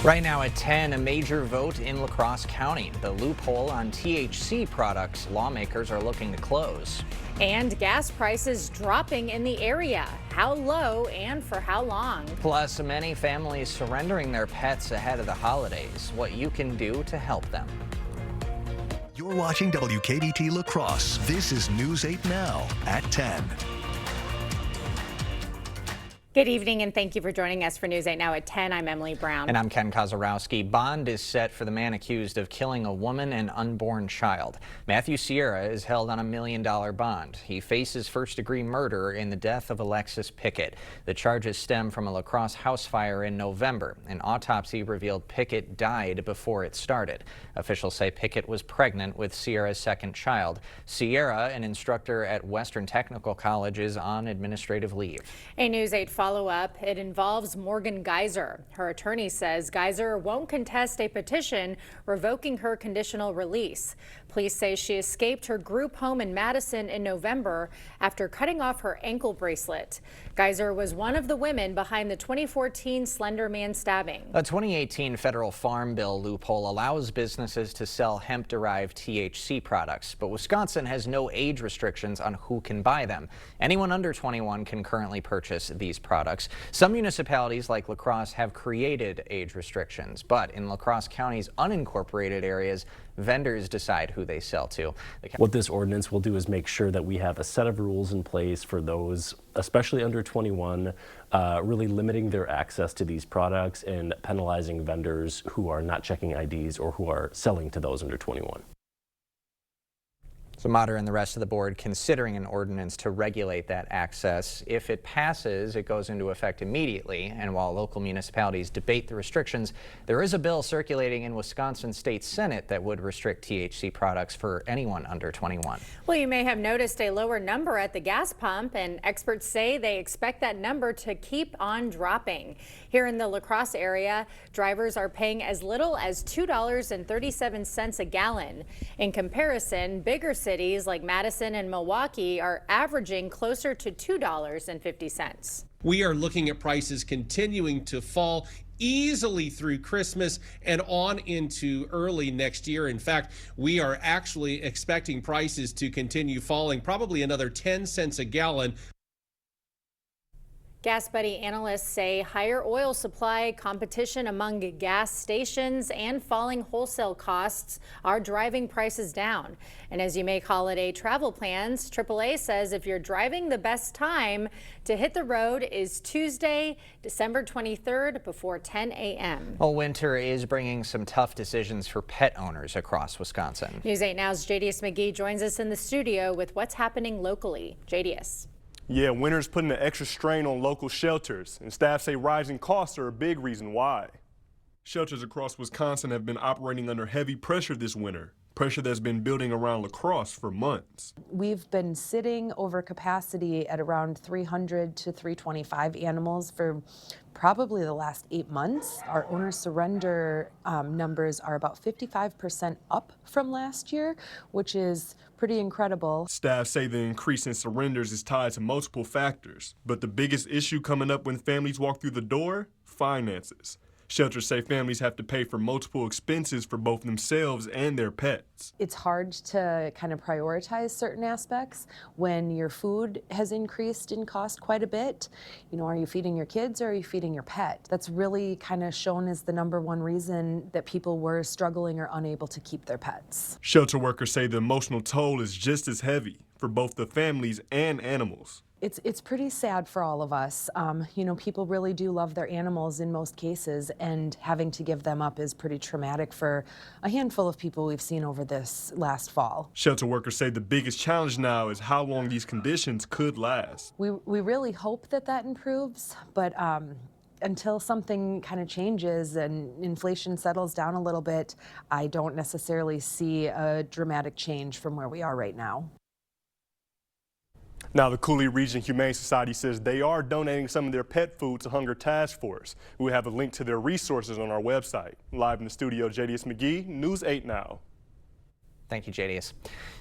Right now at 10, a major vote in La Crosse County. The loophole on THC products lawmakers are looking to close. And gas prices dropping in the area. How low and for how long? Plus, many families surrendering their pets ahead of the holidays. What you can do to help them. You're watching WKDT La Crosse. This is News 8 Now at 10. Good evening and thank you for joining us for News 8 Now at 10. I'm Emily Brown. And I'm Ken Kozarowski. Bond is set for the man accused of killing a woman and unborn child. Matthew Sierra is held on $1 million bond. He faces first-degree murder in the death of Alexis Pickett. The charges stem from a La Crosse house fire in November. An autopsy revealed Pickett died before it started. Officials say Pickett was pregnant with Sierra's second child. Sierra, an instructor at Western Technical College, is on administrative leave. A News 8 follow-up. It involves Morgan Geyser. Her attorney says Geyser won't contest a petition revoking her conditional release. Police say she escaped her group home in Madison in November after cutting off her ankle bracelet. Geyser was one of the women behind the 2014 Slender Man stabbing. A 2018 federal farm bill loophole allows businesses to sell hemp-derived THC products, but Wisconsin has no age restrictions on who can buy them. Anyone under 21 can currently purchase these products. Some municipalities like La Crosse have created age restrictions, but in La Crosse County's unincorporated areas, vendors decide who they sell to. What this ordinance will do is make sure that we have a set of rules in place for those, especially under 21, really limiting their access to these products and penalizing vendors who are not checking IDs or who are selling to those under 21. So Mater and the rest of the board considering an ordinance to regulate that access. If it passes, it goes into effect immediately. And while local municipalities debate the restrictions, there is a bill circulating in Wisconsin State Senate that would restrict THC products for anyone under 21. Well, you may have noticed a lower number at the gas pump, and experts say they expect that number to keep on dropping. Here in the La Crosse area, drivers are paying as little as $2.37 a gallon. In comparison, bigger cities like Madison and Milwaukee are averaging closer to $2.50. We are looking at prices continuing to fall easily through Christmas and on into early next year. In fact, we are actually expecting prices to continue falling, probably another 10 cents a gallon. Gas Buddy analysts say higher oil supply, competition among gas stations, and falling wholesale costs are driving prices down. And as you make holiday travel plans, AAA says if you're driving, the best time to hit the road is Tuesday, December 23rd before 10 a.m. Well, winter is bringing some tough decisions for pet owners across Wisconsin. News 8 Now's JDS McGee joins us in the studio with what's happening locally. JDS. Yeah, winter's putting an extra strain on local shelters, and staff say rising costs are a big reason why. Shelters across Wisconsin have been operating under heavy pressure this winter, pressure that's been building around La Crosse for months. We've been sitting over capacity at around 300 to 325 animals for probably the last 8 months. Our owner surrender numbers are about 55% up from last year, which is pretty incredible. Staff say the increase in surrenders is tied to multiple factors, but the biggest issue coming up when families walk through the door? Finances. Shelters say families have to pay for multiple expenses for both themselves and their pets. It's hard to kind of prioritize certain aspects when your food has increased in cost quite a bit. You know, are you feeding your kids or are you feeding your pet? That's really kind of shown as the #1 reason that people were struggling or unable to keep their pets. Shelter workers say the emotional toll is just as heavy for both the families and animals. It's pretty sad for all of us. You know, people really do love their animals in most cases, and having to give them up is pretty traumatic for a handful of people we've seen over this last fall. Shelter workers say the biggest challenge now is how long these conditions could last. We really hope that that improves, but until something kind of changes and inflation settles down a little bit, I don't necessarily see a dramatic change from where we are right now. Now, the Cooley Region Humane Society says they are donating some of their pet food to Hunger Task Force. We have a link to their resources on our website. Live in the studio, JDS McGee, News 8 Now. Thank you, JDS.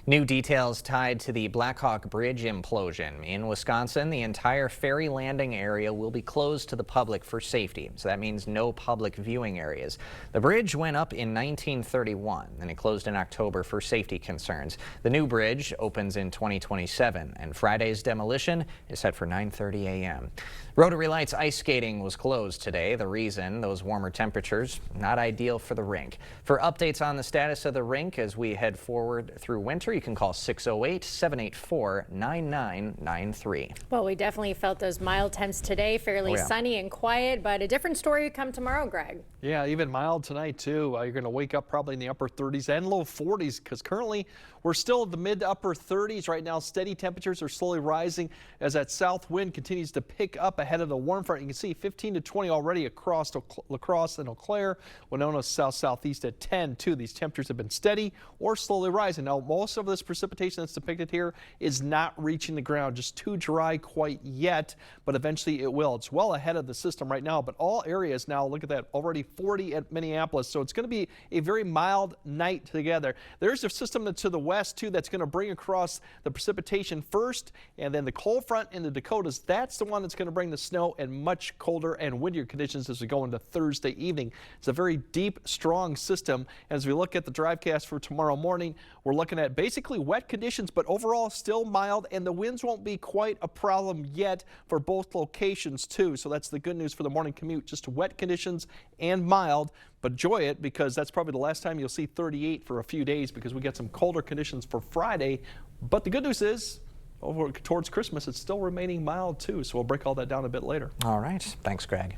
New details tied to the Blackhawk Bridge implosion. In Wisconsin, the entire ferry landing area will be closed to the public for safety, so that means no public viewing areas. The bridge went up in 1931, and it closed in October for safety concerns. The new bridge opens in 2027, and Friday's demolition is set for 9:30 a.m. Rotary Lights ice skating was closed today. The reason, those warmer temperatures, not ideal for the rink. For updates on the status of the rink as we head forward through winter, you can call 608-784-9993. Well, we definitely felt those mild temps today, fairly sunny and quiet, but a different story come tomorrow, Greg. Yeah, even mild tonight, too. You're going to wake up probably in the upper 30s and low 40s because currently we're still at the mid to upper 30s right now. Steady temperatures are slowly rising as that south wind continues to pick up ahead of the warm front. You can see 15 to 20 already across La Crosse and Eau Claire. Winona south-southeast at 10, too. These temperatures have been steady or slowly rising. Now, most of this precipitation that's depicted here is not reaching the ground, just too dry quite yet, but eventually it will. It's well ahead of the system right now, but all areas now, look at that, already 40 at Minneapolis, so it's going to be a very mild night together. There's a system to the west, too, that's going to bring across the precipitation first, and then the cold front in the Dakotas, that's the one that's going to bring the snow and much colder and windier conditions as we go into Thursday evening. It's a very deep, strong system. As we look at the drivecast for tomorrow morning, we're looking at basically wet conditions, but overall still mild, and the winds won't be quite a problem yet for both locations, too. So that's the good news for the morning commute, just wet conditions and mild. But enjoy it because that's probably the last time you'll see 38 for a few days because we get some colder conditions for Friday. But the good news is, over towards Christmas, it's still remaining mild, too. So we'll break all that down a bit later. All right. Thanks, Greg.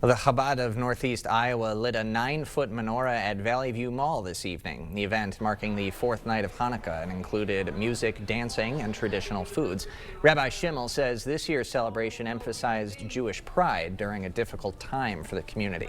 The Chabad of Northeast Iowa lit a 9-foot menorah at Valley View Mall this evening. The event marking the 4th night of Hanukkah and included music, dancing, and traditional foods. Rabbi Schimmel says this year's celebration emphasized Jewish pride during a difficult time for the community.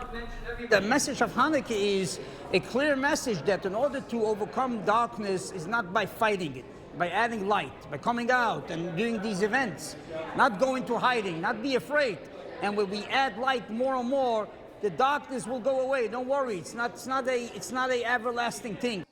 The message of Hanukkah is a clear message that in order to overcome darkness is not by fighting it, by adding light, by coming out and doing these events, not going to hiding, not be afraid. And when we add light more and more, the darkness will go away. Don't worry, it's not a everlasting thing.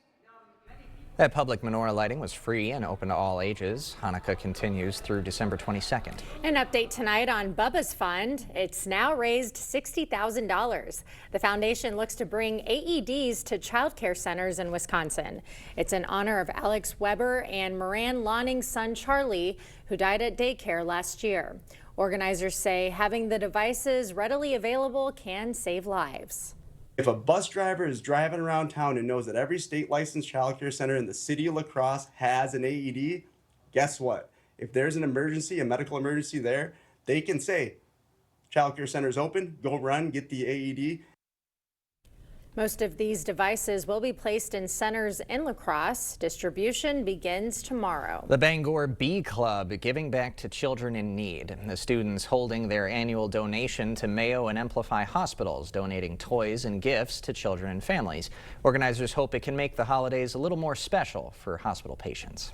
That public menorah lighting was free and open to all ages. Hanukkah continues through December 22nd. An update tonight on Bubba's Fund. It's now raised $60,000. The foundation looks to bring AEDs to child care centers in Wisconsin. It's in honor of Alex Weber and Moran Lawning's son Charlie, who died at daycare last year. Organizers say having the devices readily available can save lives. If a bus driver is driving around town and knows that every state licensed child care center in the city of La Crosse has an AED, guess what? If there's an emergency, a medical emergency there, they can say, child care center is open, go run, get the AED. Most of these devices will be placed in centers in La Crosse. Distribution begins tomorrow. The Bangor Bee Club giving back to children in need. The students holding their annual donation to Mayo and Amplify hospitals, donating toys and gifts to children and families. Organizers hope it can make the holidays a little more special for hospital patients.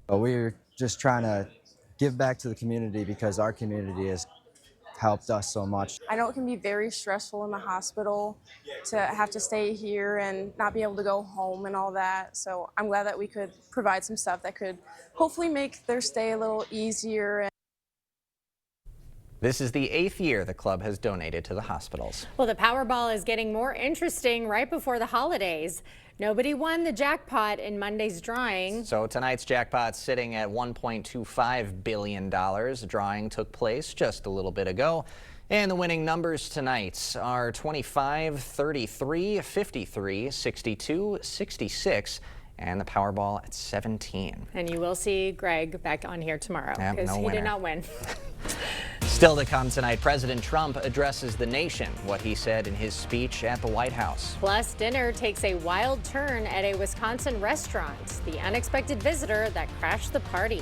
We're just trying to give back to the community because our community has helped us so much. I know it can be very stressful in the hospital to have to stay here and not be able to go home and all that. So I'm glad that we could provide some stuff that could hopefully make their stay a little easier. This is the 8th year the club has donated to the hospitals. Well, the Powerball is getting more interesting right before the holidays. Nobody won the jackpot in Monday's drawing. So tonight's jackpot sitting at $1.25 billion. The drawing took place just a little bit ago. And the winning numbers tonight are 25, 33, 53, 62, 66, and the Powerball at 17. And you will see Greg back on here tomorrow because he did not win. Still to come tonight, President Trump addresses the nation, what he said in his speech at the White House. Plus, dinner takes a wild turn at a Wisconsin restaurant. The unexpected visitor that crashed the party.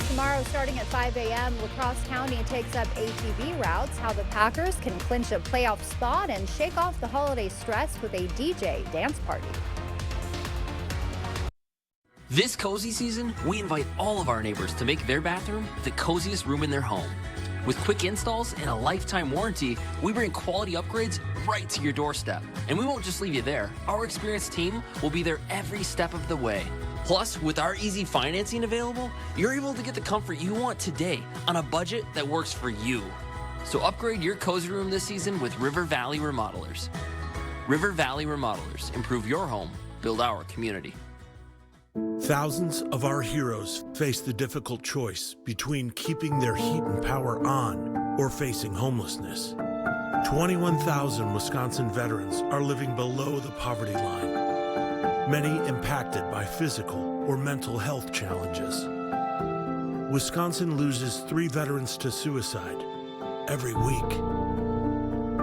Tomorrow, starting at 5 a.m., La Crosse County takes up ATV routes, how the Packers can clinch a playoff spot and shake off the holiday stress with a DJ dance party. This cozy season, we invite all of our neighbors to make their bathroom the coziest room in their home. With quick installs and a lifetime warranty, we bring quality upgrades right to your doorstep. And we won't just leave you there. Our experienced team will be there every step of the way. Plus, with our easy financing available, you're able to get the comfort you want today on a budget that works for you. So upgrade your cozy room this season with River Valley Remodelers. River Valley Remodelers. Improve your home, build our community. Thousands of our heroes face the difficult choice between keeping their heat and power on or facing homelessness. 21,000 Wisconsin veterans are living below the poverty line, many impacted by physical or mental health challenges. Wisconsin loses 3 veterans to suicide every week.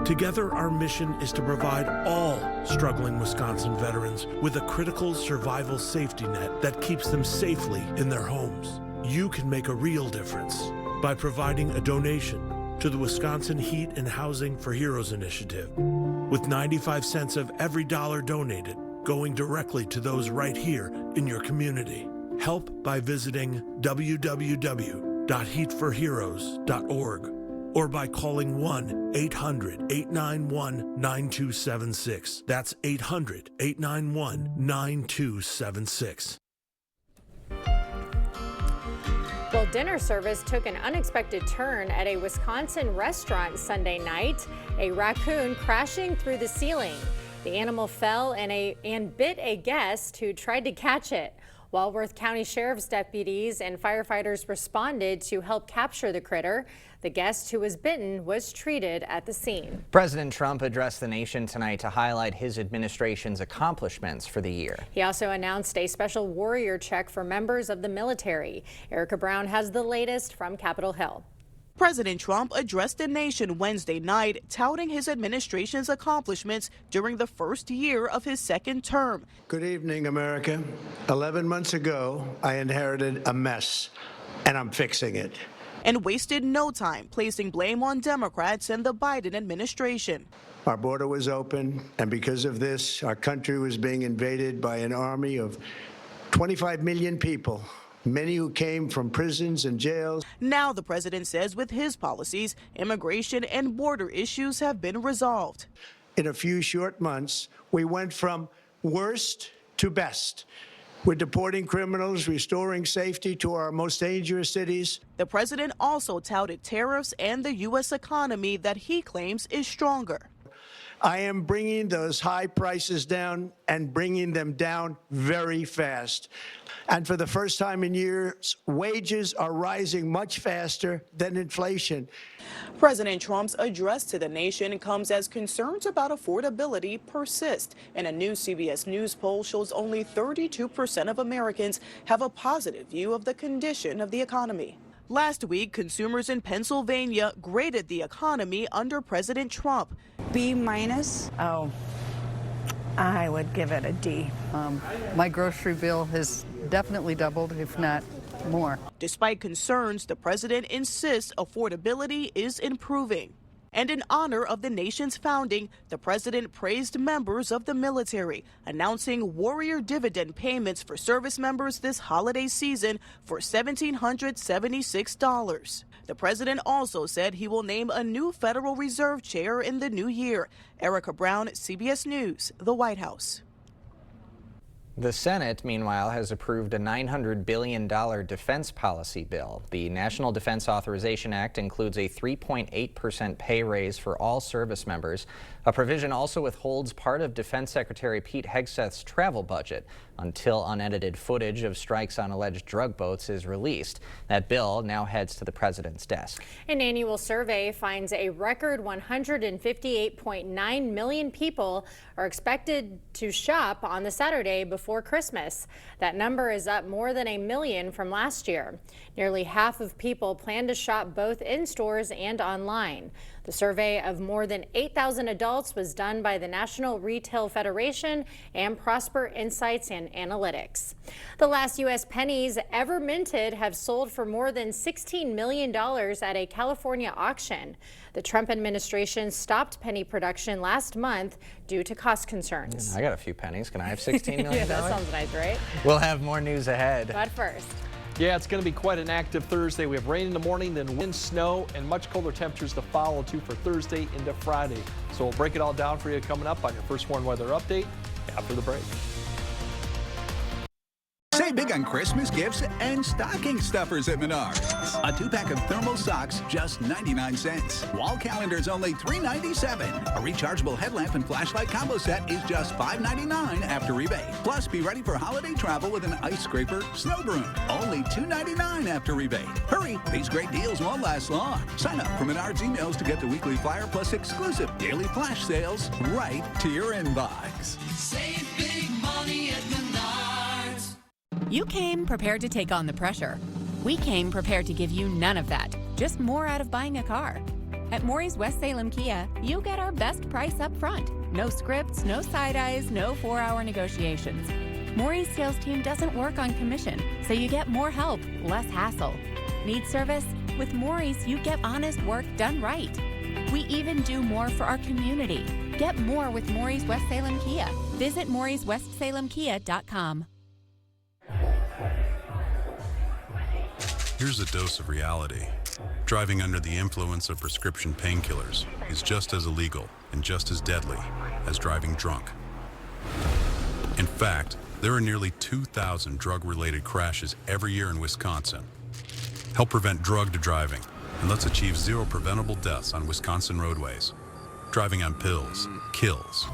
Together, our mission is to provide all struggling Wisconsin veterans with a critical survival safety net that keeps them safely in their homes. You can make a real difference by providing a donation to the Wisconsin Heat and Housing for Heroes initiative, with 95 cents of every dollar donated going directly to those right here in your community. Help by visiting www.heatforheroes.org. or by calling 1-800-891-9276. That's 800-891-9276. Well, dinner service took an unexpected turn at a Wisconsin restaurant Sunday night, a raccoon crashing through the ceiling. The animal fell and bit a guest who tried to catch it. Walworth County Sheriff's deputies and firefighters responded to help capture the critter. The guest who was bitten was treated at the scene. President Trump addressed the nation tonight to highlight his administration's accomplishments for the year. He also announced a special warrior check for members of the military. Erica Brown has the latest from Capitol Hill. President Trump addressed the nation Wednesday night, touting his administration's accomplishments during the first year of his second term. Good evening, America. 11 months ago, I inherited a mess, and I'm fixing it. And wasted no time placing blame on Democrats and the Biden administration. Our border was open, and because of this, our country was being invaded by an army of 25 million people. Many who came from prisons and jails. Now the president says with his policies, immigration and border issues have been resolved. In a few short months, we went from worst to best. We're deporting criminals, restoring safety to our most dangerous cities. The president also touted tariffs and the U.S. economy that he claims is stronger. I am bringing those high prices down and bringing them down very fast. And for the first time in years, wages are rising much faster than inflation. President Trump's address to the nation comes as concerns about affordability persist. And a new CBS News poll shows only 32% of Americans have a positive view of the condition of the economy. Last week, consumers in Pennsylvania graded the economy under President Trump. B minus. Oh, I would give it a D. My grocery bill has definitely doubled, if not more. Despite concerns, the president insists affordability is improving. And in honor of the nation's founding, the president praised members of the military, announcing warrior dividend payments for service members this holiday season for $1,776. The president also said he will name a new Federal Reserve chair in the new year. Erica Brown, CBS News, the White House. The Senate, meanwhile, has approved a $900 billion defense policy bill. The National Defense Authorization Act includes a 3.8% pay raise for all service members. A provision also withholds part of Defense Secretary Pete Hegseth's travel budget until unedited footage of strikes on alleged drug boats is released. That bill now heads to the president's desk. An annual survey finds a record 158.9 million people are expected to shop on the Saturday before Christmas. That number is up more than 1 million from last year. Nearly half of people plan to shop both in stores and online. The survey of more than 8,000 adults was done by the National Retail Federation and Prosper Insights and Analytics. The last U.S. pennies ever minted have sold for more than $16 million at a California auction. The Trump administration stopped penny production last month due to cost concerns. I got a few pennies. Can I have $16 million? Yeah, that sounds nice, right? We'll have more news ahead. But first, Yeah, it's going to be quite an active Thursday. We have rain in the morning, then wind, snow, and much colder temperatures to follow too for Thursday into Friday. So we'll break it all down for you coming up on your First Warn Weather Update after the break. Save big on Christmas gifts and stocking stuffers at Menards. A 2-pack of thermal socks, just 99 cents. Wall calendars, only $3.97. A rechargeable headlamp and flashlight combo set is just $5.99 after rebate. Plus, be ready for holiday travel with an ice scraper snow broom. Only $2.99 after rebate. Hurry, these great deals won't last long. Sign up for Menards emails to get the weekly flyer plus exclusive daily flash sales right to your inbox. Save big money at Menards. You came prepared to take on the pressure. We came prepared to give you none of that, just more out of buying a car. At Maury's West Salem Kia, you get our best price up front. No scripts, no side eyes, no 4-hour negotiations. Maury's sales team doesn't work on commission, so you get more help, less hassle. Need service? With Maury's, you get honest work done right. We even do more for our community. Get more with Maury's West Salem Kia. Visit MaurysWestSalemKia.com. Here's a dose of reality. Driving under the influence of prescription painkillers is just as illegal and just as deadly as driving drunk. In fact, there are nearly 2,000 drug-related crashes every year in Wisconsin. Help prevent drug driving, and let's achieve 0 preventable deaths on Wisconsin roadways. Driving on pills kills.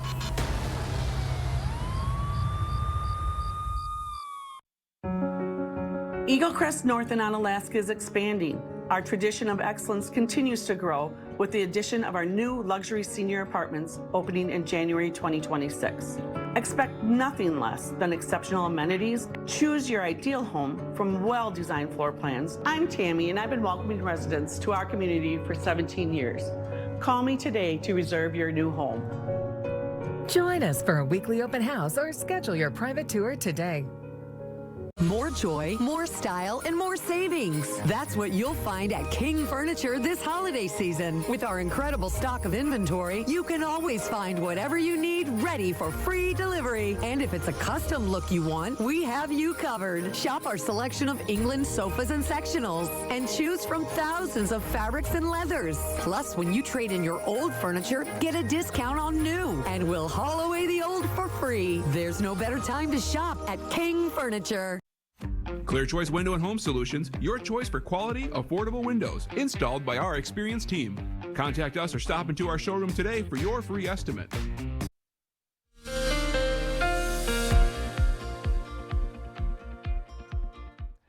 Eagle Crest North in Onalaska is expanding. Our tradition of excellence continues to grow with the addition of our new luxury senior apartments opening in January 2026. Expect nothing less than exceptional amenities. Choose your ideal home from well-designed floor plans. I'm Tammy, and I've been welcoming residents to our community for 17 years. Call me today to reserve your new home. Join us for a weekly open house or schedule your private tour today. More joy, more style, and more savings. That's what you'll find at King Furniture this holiday season. With our incredible stock of inventory, you can always find whatever you need ready for free delivery. And if it's a custom look you want, we have you covered. Shop our selection of England sofas and sectionals and choose from thousands of fabrics and leathers. Plus, when you trade in your old furniture, get a discount on new. And we'll haul away the old for free. There's no better time to shop at King Furniture. Clear Choice Window and Home Solutions, your choice for quality, affordable windows, installed by our experienced team. Contact us or stop into our showroom today for your free estimate.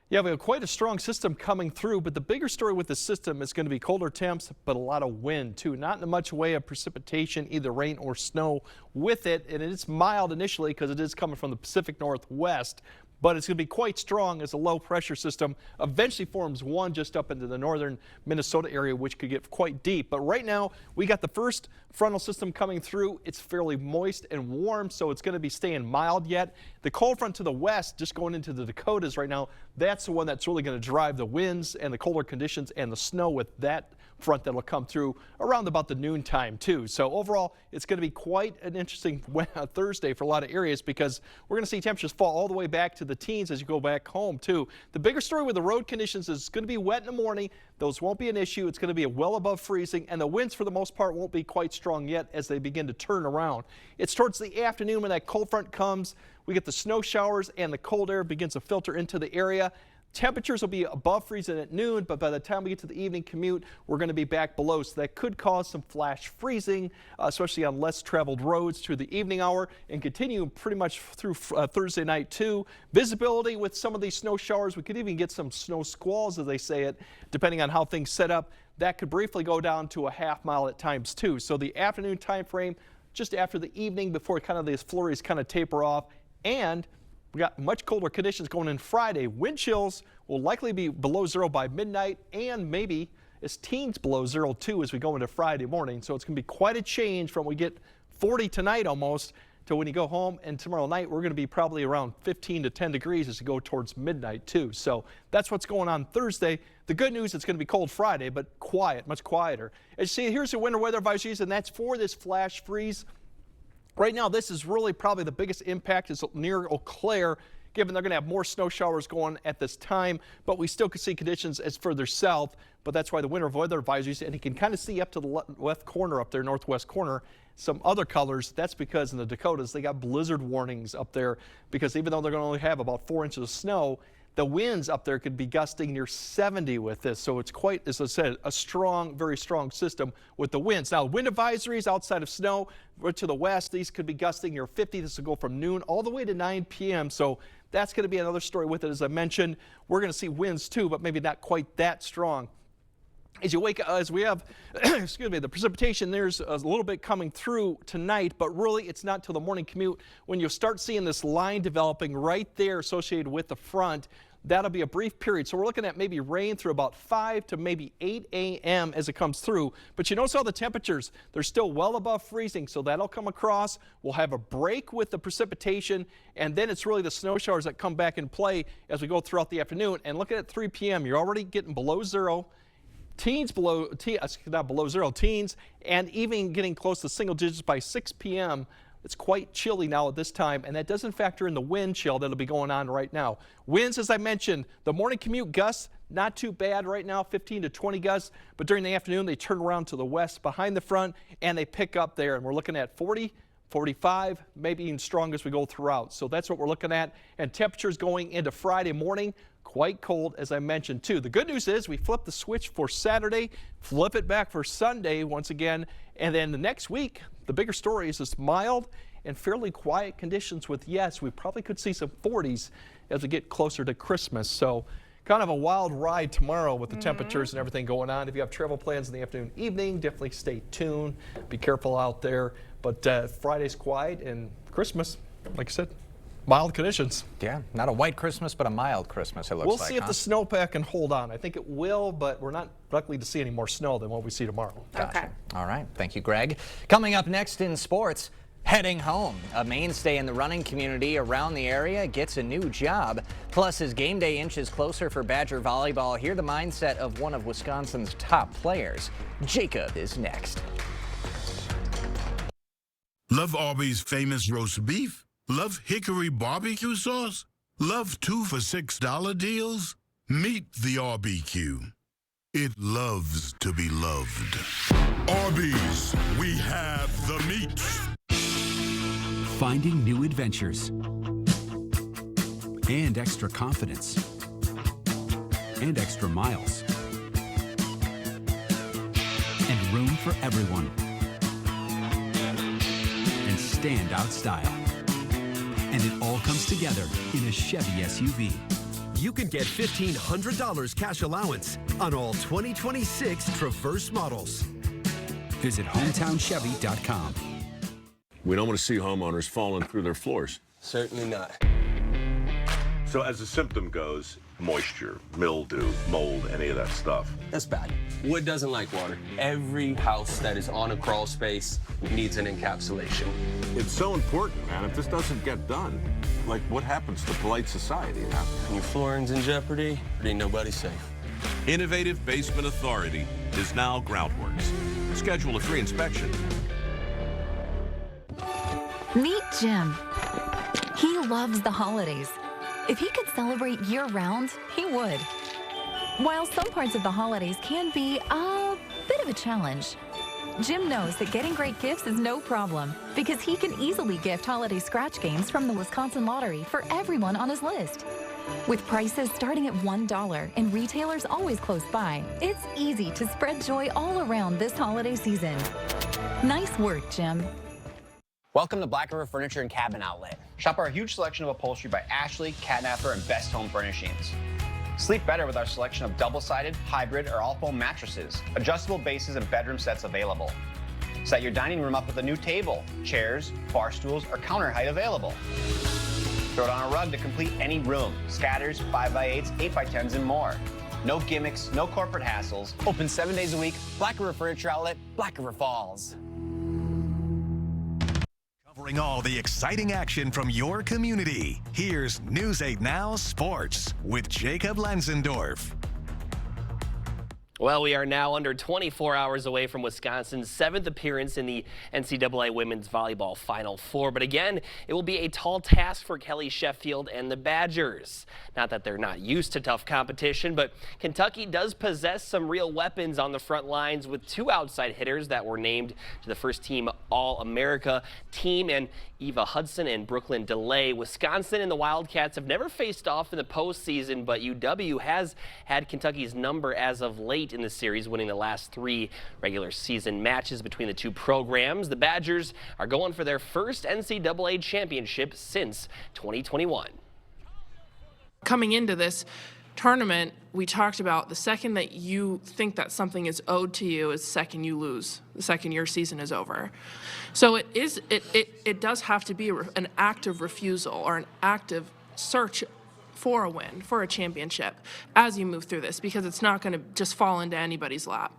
Yeah, we have quite a strong system coming through, but the bigger story with the system is going to be colder temps, but a lot of wind too. Not in much way of precipitation, either rain or snow with it, and it's mild initially because it is coming from the Pacific Northwest. But it's going to be quite strong as a low pressure system eventually forms one just up into the northern Minnesota area, which could get quite deep. But right now we got the first frontal system coming through. It's fairly moist and warm, so it's going to be staying mild yet. The cold front to the west, just going into the Dakotas right now, that's the one that's really going to drive the winds and the colder conditions and the snow with that front that'll come through around about the noon time too. So overall, it's going to be quite an interesting Thursday for a lot of areas because we're going to see temperatures fall all the way back to the teens as you go back home too. The bigger story with the road conditions is it's going to be wet in the morning. Those won't be an issue. It's going to be well above freezing, and the winds for the most part won't be quite strong yet as they begin to turn around. It's towards the afternoon when that cold front comes. We get the snow showers and the cold air begins to filter into the area. Temperatures will be above freezing at noon, but by the time we get to the evening commute, we're going to be back below. So that could cause some flash freezing, especially on less traveled roads through the evening hour and continue pretty much through Thursday night too. Visibility with some of these snow showers, we could even get some snow squalls as they say it, depending on how things set up. That could briefly go down to a half mile at times too. So the afternoon time frame, just after the evening before kind of these flurries kind of taper off. And we got much colder conditions going in Friday. Wind chills will likely be below 0 by midnight and maybe as teens below 0 too as we go into Friday morning. So it's going to be quite a change from we get 40 tonight almost to when you go home, and tomorrow night we're going to be probably around 15 to 10 degrees as we go towards midnight too. So that's what's going on Thursday. The good news, it's going to be cold Friday, but quiet, much quieter. As you see, here's the winter weather advisories, and that's for this flash freeze. Right now, this is really probably the biggest impact is near Eau Claire given they're going to have more snow showers going at this time, but we still could see conditions as further south. But that's why the winter weather advisories, and you can kind of see up to the left corner up there, northwest corner, some other colors. That's because in the Dakotas, they got blizzard warnings up there, because even though they're going to only have about 4 inches of snow, the winds up there could be gusting near 70 with this. So it's quite, as I said, a strong, very strong system with the winds. Now, wind advisories outside of snow to the west, these could be gusting near 50. This will go from noon all the way to 9 p.m. So that's going to be another story with it. As I mentioned, we're going to see winds too, but maybe not quite that strong. As you wake up, as we have, excuse me, the precipitation, there's a little bit coming through tonight, but really it's not till the morning commute when you'll start seeing this line developing right there associated with the front. That'll be a brief period. So we're looking at maybe rain through about 5 to maybe 8 a.m. as it comes through. But you notice all the temperatures, they're still well above freezing, so that'll come across. We'll have a break with the precipitation, and then it's really the snow showers that come back in play as we go throughout the afternoon. And looking at 3 p.m., you're already getting below zero. Teens not below zero, teens, and even getting close to single digits by 6 p.m. It's quite chilly now at this time, and that doesn't factor in the wind chill that'll be going on right now. Winds, as I mentioned, the morning commute gusts, not too bad right now, 15 to 20 gusts, but during the afternoon, they turn around to the west behind the front, and they pick up there, and we're looking at 40, 45, maybe even strong as we go throughout. So that's what we're looking at, and temperatures going into Friday morning, quite cold, as I mentioned, too. The good news is we flip the switch for Saturday, flip it back for Sunday once again, and then the next week, the bigger story is this mild and fairly quiet conditions with, yes, we probably could see some 40s as we get closer to Christmas. So kind of a wild ride tomorrow with the temperatures and everything going on. If you have travel plans in the afternoon, evening, definitely stay tuned. Be careful out there. But Friday's quiet, and Christmas, like I said, mild conditions. Yeah, not a white Christmas, but a mild Christmas, it looks like. We'll see if the snowpack can hold on. I think it will, but we're not likely to see any more snow than what we see tomorrow. Gotcha. Okay. All right. Thank you, Greg. Coming up next in sports, heading home. A mainstay in the running community around the area gets a new job. Plus, as game day inches closer for Badger volleyball, hear the mindset of one of Wisconsin's top players. Jacob is next. Love Arby's famous roast beef? Love Hickory barbecue sauce? Love 2 for $6 deals? Meet the RBQ. It loves to be loved. Arby's, we have the meat. Finding new adventures and extra confidence and extra miles and room for everyone and standout style. And it all comes together in a Chevy SUV. You can get $1,500 cash allowance on all 2026 Traverse models. Visit HometownChevy.com. We don't want to see homeowners falling through their floors. Certainly not. So as the symptom goes, moisture, mildew, mold, any of that stuff. That's bad. Wood doesn't like water. Every house that is on a crawl space needs an encapsulation. It's so important, man. If this doesn't get done, like what happens to polite society now? Your flooring's in jeopardy, ain't nobody safe. Innovative Basement Authority is now Groundworks. Schedule a free inspection. Meet Jim. He loves the holidays. If he could celebrate year-round, he would. While some parts of the holidays can be a bit of a challenge, Jim knows that getting great gifts is no problem because he can easily gift holiday scratch games from the Wisconsin Lottery for everyone on his list. With prices starting at $1 and retailers always close by, it's easy to spread joy all around this holiday season. Nice work, Jim. Welcome to Black River Furniture and Cabin Outlet. Shop our huge selection of upholstery by Ashley, Catnapper, and Best Home Furnishings. Sleep better with our selection of double-sided, hybrid, or all-foam mattresses, adjustable bases, and bedroom sets available. Set your dining room up with a new table, chairs, bar stools, or counter height available. Throw it on a rug to complete any room, scatters, 5x8s, 8x10s, and more. No gimmicks, no corporate hassles. Open 7 days a week. Black River Furniture Outlet, Black River Falls. Covering all the exciting action from your community. Here's News 8 Now Sports with Jacob Lenzendorf. Well, we are now under 24 hours away from Wisconsin's 7th appearance in the NCAA Women's Volleyball Final Four. But again, it will be a tall task for Kelly Sheffield and the Badgers. Not that they're not used to tough competition, but Kentucky does possess some real weapons on the front lines with 2 outside hitters that were named to the first-team All-America team, and Eva Hudson and Brooklyn DeLay. Wisconsin and the Wildcats have never faced off in the postseason, but UW has had Kentucky's number as of late in the series, winning the last 3 regular season matches between the 2 programs. The Badgers are going for their first NCAA championship since 2021. Coming into this tournament, we talked about the second that you think that something is owed to you is the second you lose, the second your season is over. So it does have to be an active refusal or an active search for a win, for a championship as you move through this, because it's not going to just fall into anybody's lap.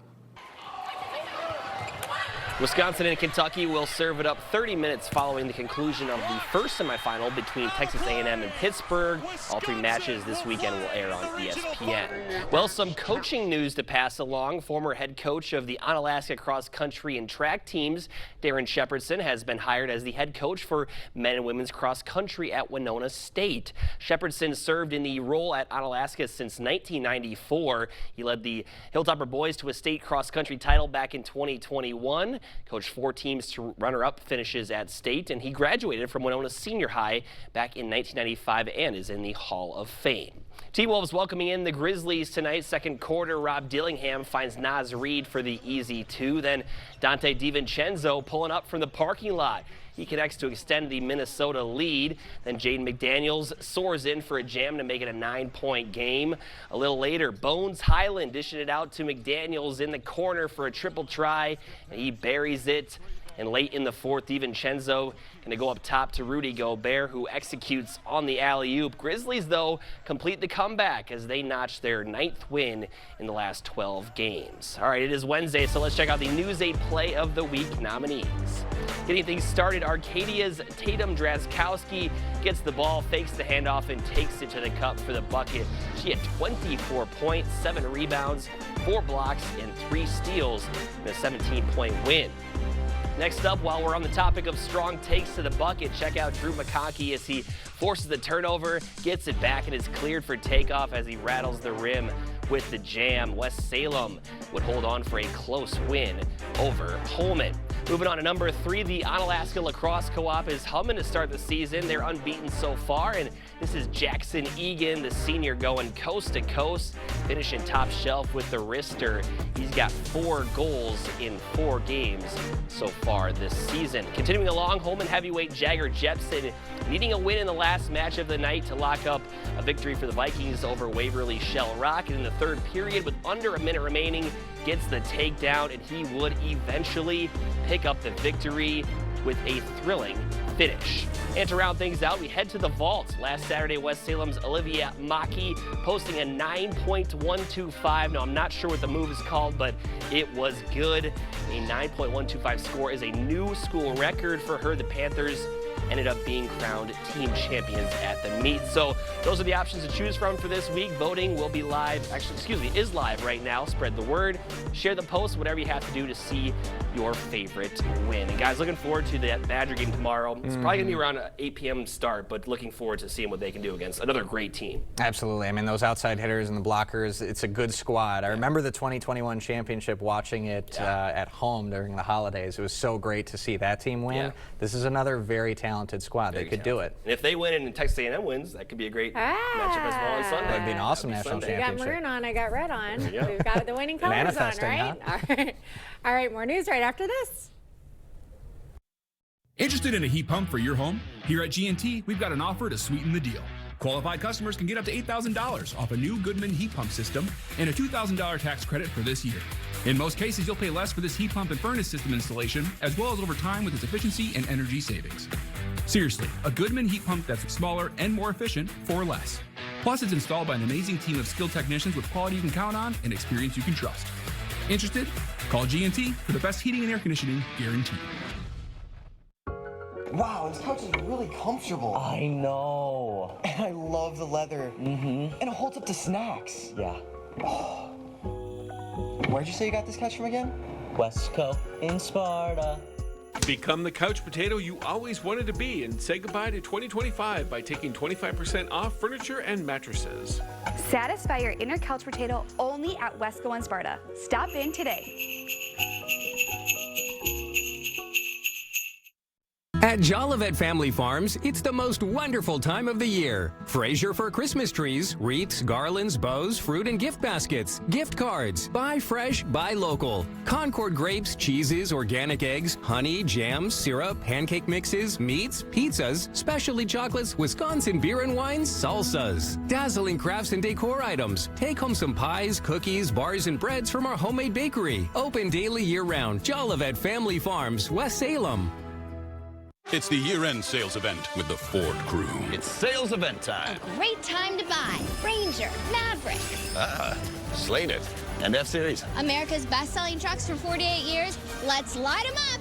Wisconsin and Kentucky will serve it up 30 minutes following the conclusion of the first semifinal between Texas A&M and Pittsburgh. All 3 matches this weekend will air on ESPN. Well, some coaching news to pass along. Former head coach of the Onalaska cross country and track teams, Darren Shepherdson, has been hired as the head coach for men and women's cross country at Winona State. Shepherdson served in the role at Onalaska since 1994. He led the Hilltopper boys to a state cross country title back in 2021. Coached 4 teams to runner-up finishes at state, and he graduated from Winona Senior High back in 1995 and is in the Hall of Fame. T-Wolves welcoming in the Grizzlies tonight. Second quarter, Rob Dillingham finds Naz Reid for the easy 2. Then Dante DiVincenzo pulling up from the parking lot. He connects to extend the Minnesota lead. Then Jaden McDaniels soars in for a jam to make it a 9-point game. A little later, Bones Highland dishing it out to McDaniels in the corner for a triple try, and he buries it. And late in the 4th, DiVincenzo going to go up top to Rudy Gobert, who executes on the alley-oop. Grizzlies, though, complete the comeback as they notch their 9th win in the last 12 games. All right, it is Wednesday, so let's check out the News 8 Play of the Week nominees. Getting things started, Arcadia's Tatum Drazkowski gets the ball, fakes the handoff, and takes it to the cup for the bucket. She had 24 points, 7 rebounds, 4 blocks, and 3 steals in a 17-point win. Next up, while we're on the topic of strong takes to the bucket, check out Drew McConkey as he forces the turnover, gets it back, and is cleared for takeoff as he rattles the rim with the jam. West Salem would hold on for a close win over Holman. Moving on to number 3, the Onalaska Lacrosse Co-op is humming to start the season. They're unbeaten so far, and this is Jackson Egan, the senior, going coast to coast, finishing top shelf with the wrister. He's got 4 goals in 4 games so far this season. Continuing along, Holman heavyweight Jagger Jepson needing a win in the last match of the night to lock up a victory for the Vikings over Waverly Shell Rock. And in the 3rd period, with under a minute remaining, gets the takedown, and he would eventually pick up the victory with a thrilling finish. And to round things out, we head to the vault. Last Saturday, West Salem's Olivia Maki posting a 9.125. Now, I'm not sure what the move is called, but it was good. A 9.125 score is a new school record for her. The Panthers ended up being crowned team champions at the meet. So those are the options to choose from for this week. Voting will be live, is live right now. Spread the word, share the post, whatever you have to do to see your favorite win. And guys, looking forward to that Badger game tomorrow. It's probably gonna be around an 8 p.m. start, but looking forward to seeing what they can do against another great team. Absolutely. I mean, those outside hitters and the blockers, it's a good squad. I remember the 2021 championship, watching it at home during the holidays. It was so great to see that team win. Yeah. This is another very talented squad. They could do it. And if they win and Texas A&M wins, that could be a great matchup as well on Sunday. That'd be an awesome national You got championship. maroon on, I got red on. There you go. We've got the winning colors on, Manifesting, right? huh? All right, more news right after this. Interested in a heat pump for your home? Here at G&T, we've got an offer to sweeten the deal. Qualified customers can get up to $8,000 off a new Goodman heat pump system and a $2,000 tax credit for this year. In most cases, you'll pay less for this heat pump and furnace system installation, as well as over time with its efficiency and energy savings. Seriously, a Goodman heat pump that's smaller and more efficient for less. Plus, it's installed by an amazing team of skilled technicians with quality you can count on and experience you can trust. Interested? Call G&T for the best heating and air conditioning guaranteed. Wow, this couch is really comfortable. I know. And I love the leather. And it holds up to snacks. Yeah. Where'd you say you got this couch from again? Westco in Sparta. Become the couch potato you always wanted to be and say goodbye to 2025 by taking 25% off furniture and mattresses. Satisfy your inner couch potato only at Westco in Sparta. Stop in today. At Jolivet Family Farms, it's the most wonderful time of the year. Fraser for Christmas trees, wreaths, garlands, bows, fruit and gift baskets, gift cards. Buy fresh, buy local. Concord grapes, cheeses, organic eggs, honey, jams, syrup, pancake mixes, meats, pizzas, specialty chocolates, Wisconsin beer and wines, salsas. Dazzling crafts and decor items. Take home some pies, cookies, bars, and breads from our homemade bakery. Open daily year-round. Jolivet Family Farms, West Salem. It's the year-end sales event with the Ford crew. It's sales event time. Great time to buy Ranger, Maverick, Slated, and F-Series. America's best-selling trucks for 48 years. Let's light them up.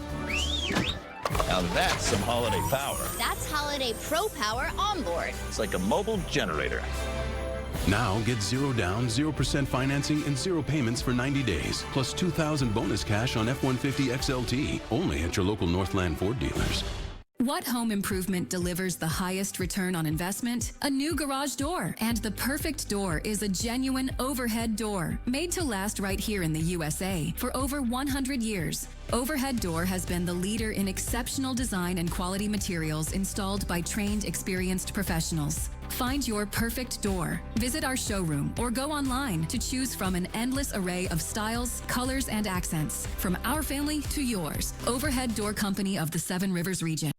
Now that's some holiday power. That's Holiday Pro Power onboard. It's like a mobile generator. Now get 0 down, 0% financing, and 0 payments for 90 days, plus $2,000 bonus cash on F-150 XLT, only at your local Northland Ford dealers. What home improvement delivers the highest return on investment? A new garage door. And the perfect door is a genuine overhead door, made to last right here in the USA for over 100 years. Overhead Door has been the leader in exceptional design and quality materials installed by trained, experienced professionals. Find your perfect door. Visit our showroom or go online to choose from an endless array of styles, colors, and accents. From our family to yours. Overhead Door Company of the Seven Rivers region.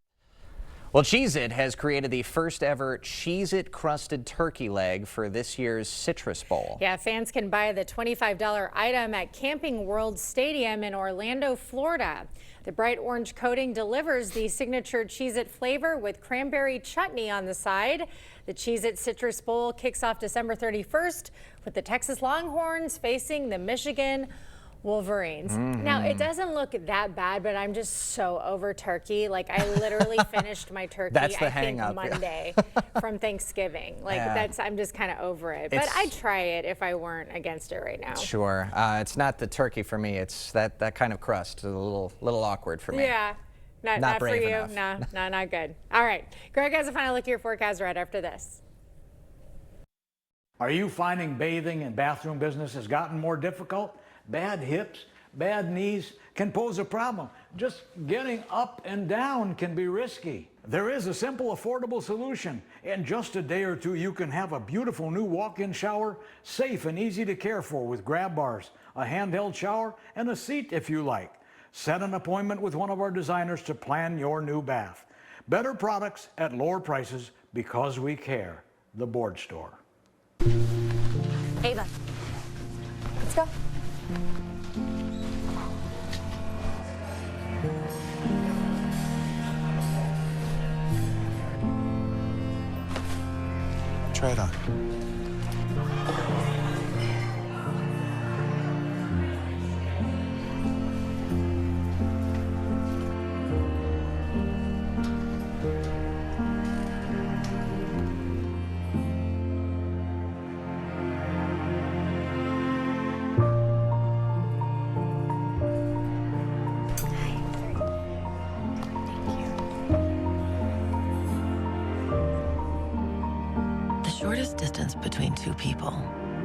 Well, Cheez-It has created the first ever Cheez-It crusted turkey leg for this year's Citrus Bowl. Yeah, fans can buy the $25 item at Camping World Stadium in Orlando, Florida. The bright orange coating delivers the signature Cheez-It flavor with cranberry chutney on the side. The Cheez-It Citrus Bowl kicks off December 31st with the Texas Longhorns facing the Michigan Wolverines. Now, it doesn't look that bad, but I'm just so over turkey. Like, I literally finished my turkey, That's the I think, hang-up. Monday from Thanksgiving. Like, Yeah. I'm just kind of over it. But I'd try it if I weren't against it right now. Sure. It's not the turkey for me. It's that kind of crust. It's a little awkward for me. Yeah. Not for brave you. enough. No, not good. All right. Greg has a final look at your forecast right after this. Are you finding bathing and bathroom business has gotten more difficult? Bad hips, bad knees can pose a problem. Just getting up and down can be risky. There is a simple, affordable solution. In just a day or two, you can have a beautiful new walk-in shower, safe and easy to care for with grab bars, a handheld shower, and a seat if you like. Set an appointment with one of our designers to plan your new bath. Better products at lower prices because we care. The Board Store. Ava, let's go. Try it on. The shortest distance between two people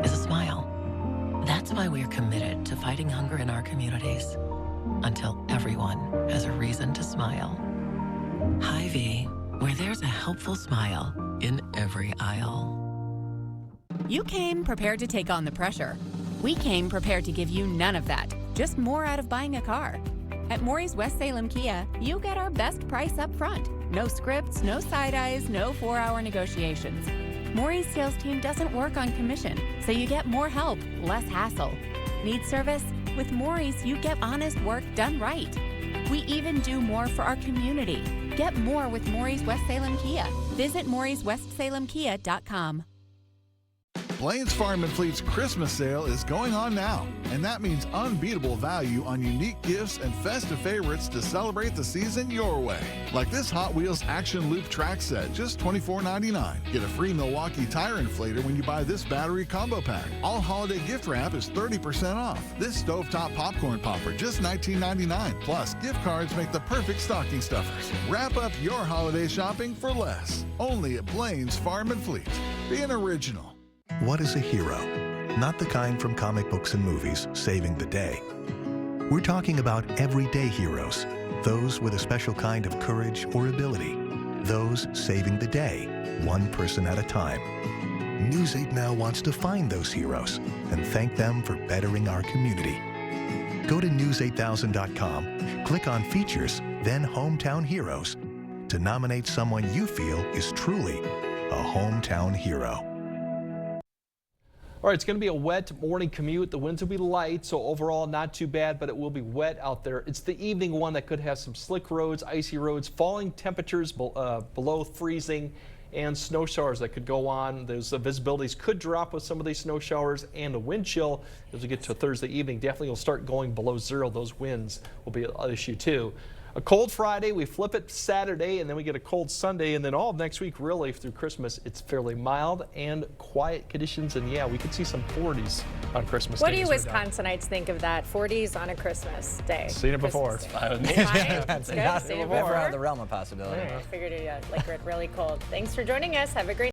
is a smile. That's why we're committed to fighting hunger in our communities until everyone has a reason to smile. Hy-Vee, where there's a helpful smile in every aisle. You came prepared to take on the pressure. We came prepared to give you none of that, just more out of buying a car. At Maury's West Salem Kia, you get our best price up front. No scripts, no side eyes, no 4-hour negotiations. Maury's sales team doesn't work on commission, so you get more help, less hassle. Need service? With Maury's, you get honest work done right. We even do more for our community. Get more with Maury's West Salem Kia. Visit MaurysWestSalemKia.com. Blaine's Farm and Fleet's Christmas sale is going on now, and that means unbeatable value on unique gifts and festive favorites to celebrate the season your way. Like this Hot Wheels Action Loop track set, just $24.99. Get a free Milwaukee tire inflator when you buy this battery combo pack. All holiday gift wrap is 30% off. This stovetop popcorn popper, just $19.99. Plus, gift cards make the perfect stocking stuffers. Wrap up your holiday shopping for less. Only at Blaine's Farm and Fleet. Be an original. What is a hero? Not the kind from comic books and movies, saving the day. We're talking about everyday heroes, those with a special kind of courage or ability, those saving the day, one person at a time. News 8 Now wants to find those heroes and thank them for bettering our community. Go to news8000.com, click on Features, then Hometown Heroes to nominate someone you feel is truly a hometown hero. All right, it's going to be a wet morning commute. The winds will be light, so overall not too bad, but it will be wet out there. It's the evening one that could have some slick roads, icy roads, falling temperatures below freezing, and snow showers that could go on. Those visibilities could drop with some of these snow showers, and the wind chill as we get to Thursday evening definitely will start going below zero. Those winds will be an issue too. A cold Friday, we flip it Saturday, and then we get a cold Sunday, and then all of next week, really, through Christmas, it's fairly mild and quiet conditions, and yeah, we could see some 40s on Christmas Day. What do you Wisconsinites think of that? 40s on a Christmas day. Seen it before. That's good. Never out of the realm of possibility. I figured it like it really cold. Thanks for joining us. Have a great